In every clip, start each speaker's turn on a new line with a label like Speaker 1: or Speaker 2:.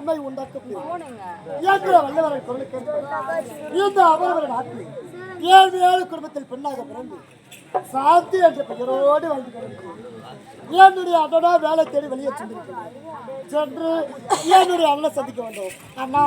Speaker 1: நன்மை உண்டாக்கும் என்ற வல்லவரை குரலுக்கு இந்த அவரவர் நாட்டில் ஏழு குடும்பத்தில் பெண்ணாக பிறந்து சாந்தி என்ற பெயரோடு வாழ்ந்து கொண்டிருக்கிறேன். என்னுடைய அண்ணனா வேலை தேடி வெளியே சென்று என்னுடைய அண்ணனை சந்திக்க வேண்டும். அண்ணா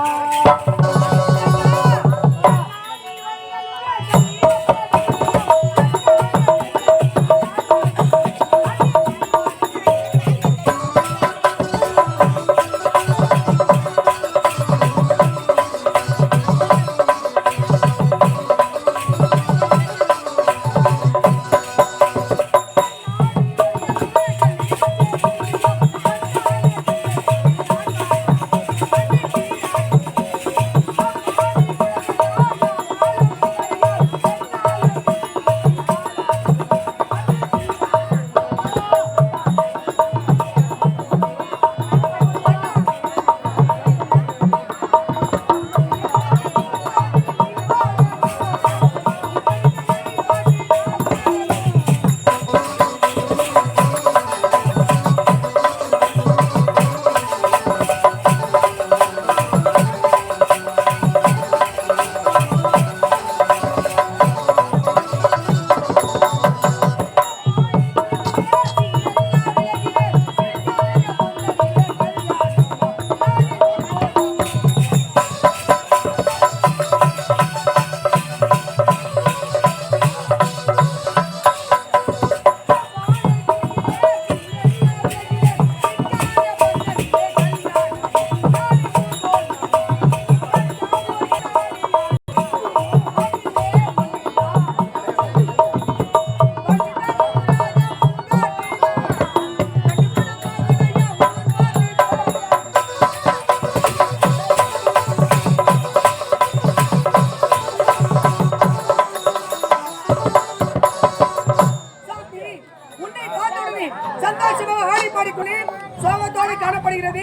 Speaker 2: காணப்படுகிறது.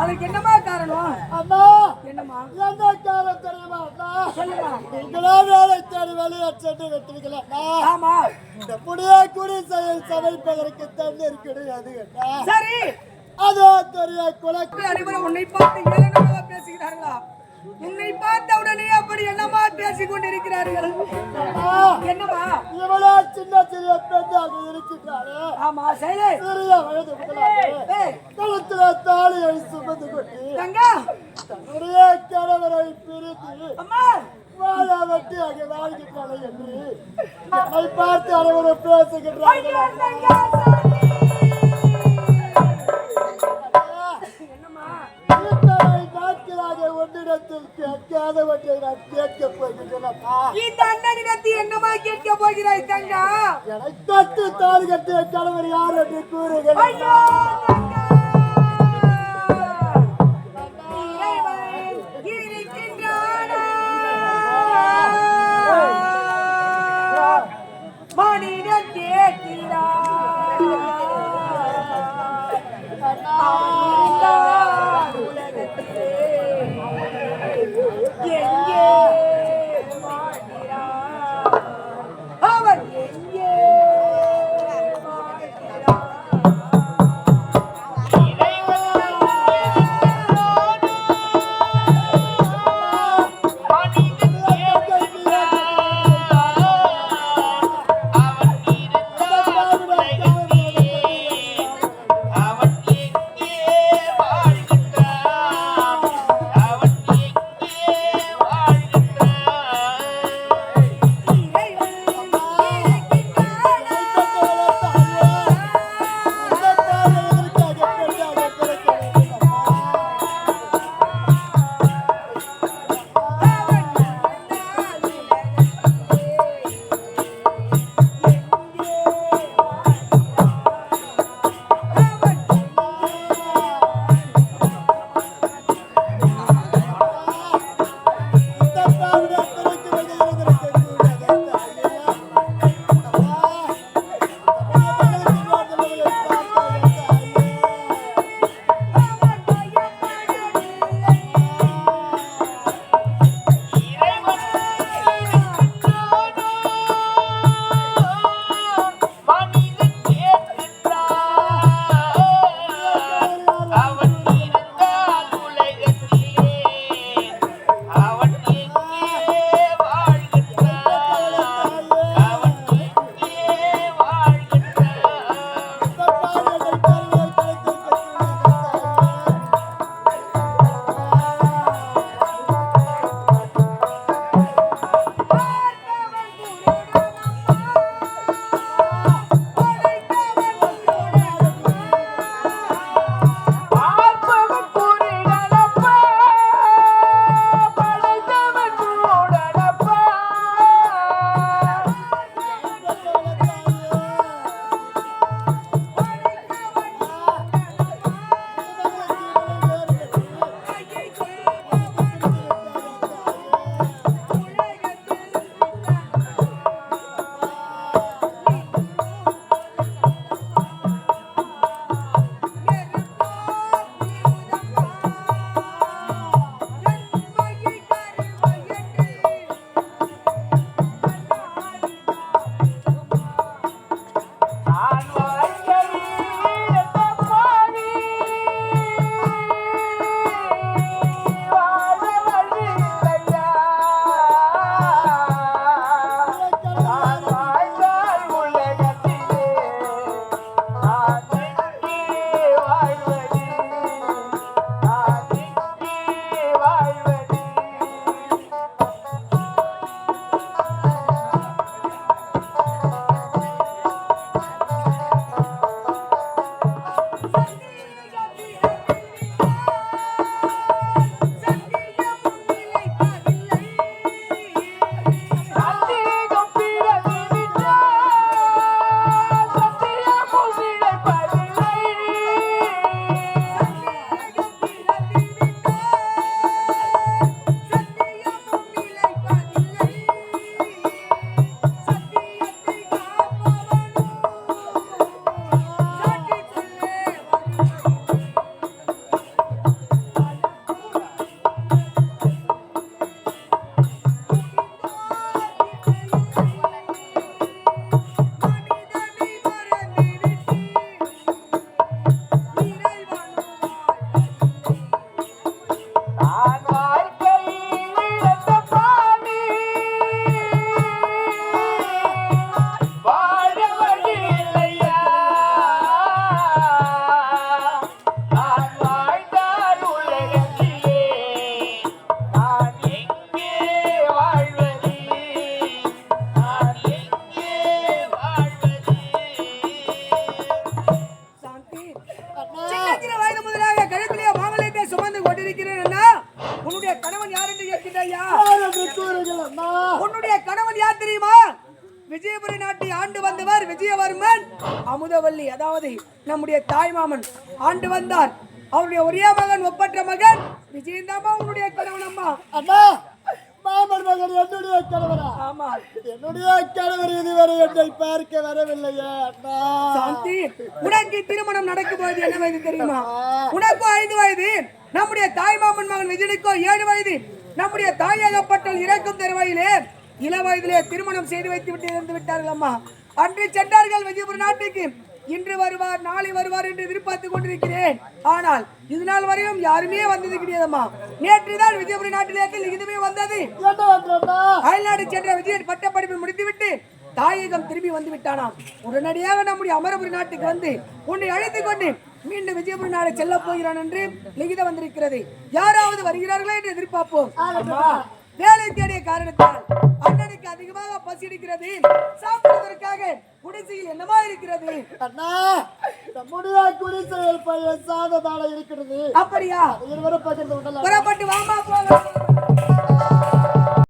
Speaker 2: அதுக்கு என்னமா காரணம்?
Speaker 1: அம்மா
Speaker 2: என்னமா
Speaker 1: என்ன காரணம் தெரியுமா? சொல்லுமா. நீங்களா வேலை தேடி வெளியே சென்று விட்டீங்களா?
Speaker 2: ஆமா.
Speaker 1: இந்த புதிய குடிசையில் சமைப்பதற்கு தண்ணீர் கிடையாது.
Speaker 2: சரி,
Speaker 1: அதோ தெரிய குலக்கு
Speaker 2: அனைவரும் உன்னை பார்த்து ஏளனமாக பேசுகிறார்களா? உன்னை பார்த்த உடனே அப்படி என்னமா பேசிக் கொண்டிருக்கிறார்கள்? என்னமா
Speaker 1: இவளே சின்ன சிறிய பெண்ணாக இருக்கிறாரு.
Speaker 2: ஆமா, சரி.
Speaker 1: சிறிய வயது கழுத்துல தாலியை சுமந்து கொண்டு தன்னுடைய கணவரை பிரித்து வாழ வெட்டியாக வாழ்கின்றாளே என்று என்னை பார்த்து அனைவரும் பேசுகின்றார்கள். ஒன்னிடத்தில் கேட்காதவற்றை நான் கேட்கப் போகின்றேன்.
Speaker 2: இந்த அண்ணனிடத்தில் என்னமா கேட்க போகிறாய் தங்கா?
Speaker 1: என்னை தொட்டு தாலி கட்டிய கணவர் யார் என்று கூறுகிறேன்.
Speaker 2: மனிதன் கேட்கிறார் விஜயவர்மன் அமுதவல்லி அதாவது நம்முடைய தாய்மாமன் ஆண்டு வந்தார். அவருடைய ஒரே மகன் ஒப்பற்ற மகன் விஜயந்தாமா உன்னுடைய கணவன் அம்மா.
Speaker 1: அண்ணா மாமன் மகன் என்னுடைய கணவரா?
Speaker 2: ஆமா,
Speaker 1: என்னுடைய கணவர் இதுவரை என்னை பார்க்க வரவில்லையே அண்ணா.
Speaker 2: சாந்தி, உனக்கு திருமணம் நடக்கும் போது என்ன வயது தெரியுமா? உனக்கு 5 வயது, நம்முடைய தாய்மாமன் மகன் விஜயனுக்கோ 7 வயது. நம்முடைய தாயகப்பட்டல் இறக்கும் தருவாயிலே இள வயதிலே திருமணம் செய்து வைத்து விட்டு இறந்து விட்டார்கள் அம்மா. அன்று சென்றார்கள் விஜயபுர நாட்டுக்கு. இன்று வருவார் நாளை வருவார் என்று எதிர்பார்த்து கொண்டிருக்கிறேன். ஆனால் இது நாள் வரையும் யாருமே வந்தது கிடையாதம்மா. நேற்றுதான் விஜயபுர நாட்டிலே இதுவே வந்தது. அயல்நாடு சென்ற விஜயன் பட்டப்படிப்பை முடித்துவிட்டு தாயகம் திரும்பி வந்து விட்டானாம். உடனடியாக நம்முடைய அமரபுரி நாட்டுக்கு வந்து உன்னை அழைத்துக் கொண்டு மீண்டும் விஜயபுர நாடு செல்ல போகிறான் என்று லிகிதம் வந்திருக்கிறது. யாராவது வருகிறார்களா என்று எதிர்பார்ப்போம். வேலை தேடிய காரணத்தால் அண்ணனுக்கு அதிகமாக பசி எடுக்கிறது. சாப்பிடுவதற்காக குடிசையில் என்னமா இருக்கிறது?
Speaker 1: அண்ணா நம்முடைய குடிசையில் பையன் சாததால இருக்கிறது.
Speaker 2: அப்படியா?
Speaker 1: இருவரும் பகிர்ந்து கொள்ளலாம்.
Speaker 2: புறப்பட்டு வாமா போகலாம்.